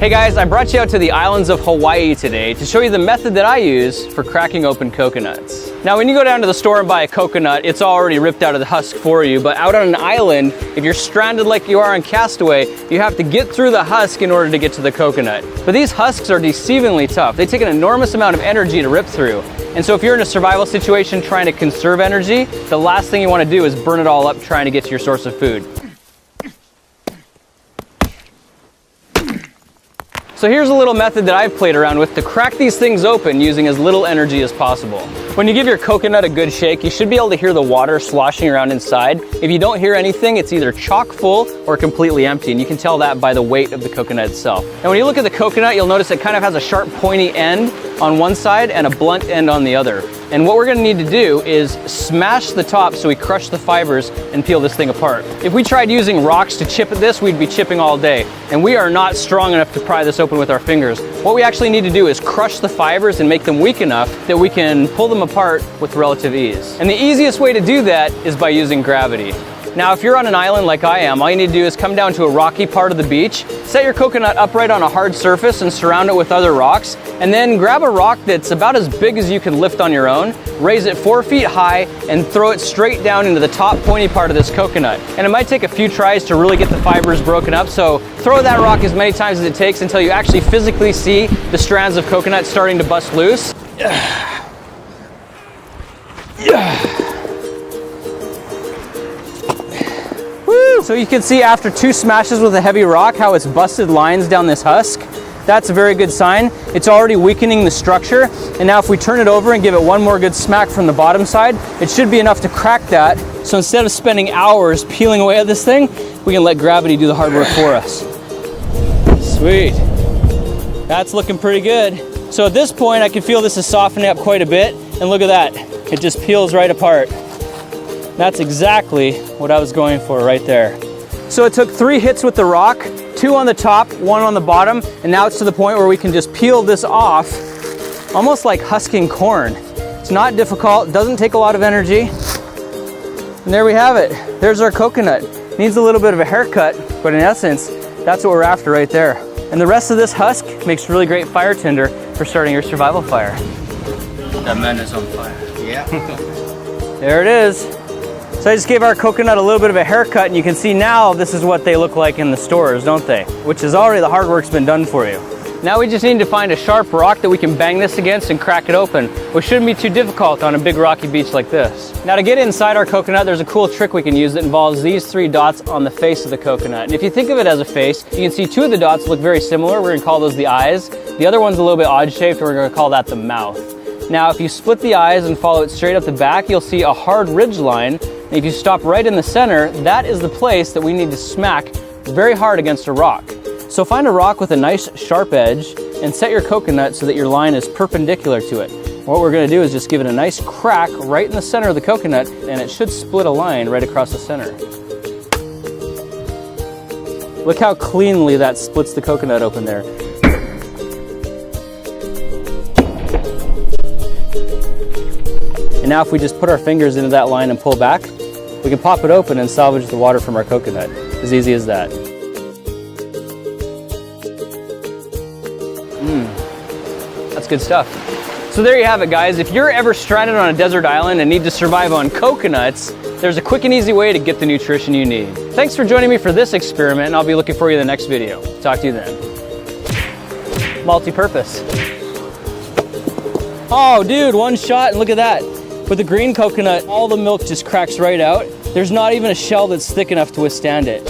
Hey guys, I brought you out to the islands of Hawaii today to show you the method that I use for cracking open coconuts. Now when you go down to the store and buy a coconut, it's already ripped out of the husk for you, but out on an island, if you're stranded like you are on Castaway, you have to get through the husk in order to get to the coconut. But these husks are deceivingly tough. They take an enormous amount of energy to rip through. And so if you're in a survival situation trying to conserve energy, the last thing you want to do is burn it all up trying to get to your source of food. So here's a little method that I've played around with to crack these things open using as little energy as possible. When you give your coconut a good shake, you should be able to hear the water sloshing around inside. If you don't hear anything, it's either chock full or completely empty, and you can tell that by the weight of the coconut itself. And when you look at the coconut, you'll notice it kind of has a sharp pointy end on one side and a blunt end on the other. And what we're gonna need to do is smash the top so we crush the fibers and peel this thing apart. If we tried using rocks to chip at this, we'd be chipping all day. And we are not strong enough to pry this open with our fingers. What we actually need to do is crush the fibers and make them weak enough that we can pull them apart with relative ease. And the easiest way to do that is by using gravity. Now, if you're on an island like I am, all you need to do is come down to a rocky part of the beach, set your coconut upright on a hard surface and surround it with other rocks, and then grab a rock that's about as big as you can lift on your own, raise it 4 feet high, and throw it straight down into the top pointy part of this coconut. And it might take a few tries to really get the fibers broken up, so throw that rock as many times as it takes until you actually physically see the strands of coconut starting to bust loose. So you can see after 2 smashes with a heavy rock how it's busted lines down this husk. That's a very good sign. It's already weakening the structure. And now if we turn it over and give it one more good smack from the bottom side, it should be enough to crack that. So instead of spending hours peeling away at this thing, we can let gravity do the hard work for us. Sweet. That's looking pretty good. So at this point, I can feel this is softening up quite a bit. And look at that. It just peels right apart. That's exactly what I was going for right there. So it took 3 hits with the rock, 2 on the top, 1 on the bottom, and now it's to the point where we can just peel this off, almost like husking corn. It's not difficult, doesn't take a lot of energy. And there we have it. There's our coconut. Needs a little bit of a haircut, but in essence, that's what we're after right there. And the rest of this husk makes really great fire tinder for starting your survival fire. That man is on fire. Yeah. There it is. So I just gave our coconut a little bit of a haircut, and you can see now this is what they look like in the stores, don't they? Which is already the hard work's been done for you. Now we just need to find a sharp rock that we can bang this against and crack it open, which shouldn't be too difficult on a big rocky beach like this. Now to get inside our coconut, there's a cool trick we can use that involves these 3 dots on the face of the coconut. And if you think of it as a face, you can see 2 of the dots look very similar. We're gonna call those the eyes. The other one's a little bit odd shaped, and we're gonna call that the mouth. Now if you split the eyes and follow it straight up the back, you'll see a hard ridge line. And if you stop right in the center, that is the place that we need to smack very hard against a rock. So find a rock with a nice sharp edge and set your coconut so that your line is perpendicular to it. What we're gonna do is just give it a nice crack right in the center of the coconut, and it should split a line right across the center. Look how cleanly that splits the coconut open there. And now if we just put our fingers into that line and pull back, we can pop it open and salvage the water from our coconut. As easy as that. That's good stuff. So there you have it, guys. If you're ever stranded on a desert island and need to survive on coconuts, there's a quick and easy way to get the nutrition you need. Thanks for joining me for this experiment, and I'll be looking for you in the next video. Talk to you then. Multi-purpose. Oh, dude, 1 shot, and look at that. With the green coconut, all the milk just cracks right out. There's not even a shell that's thick enough to withstand it.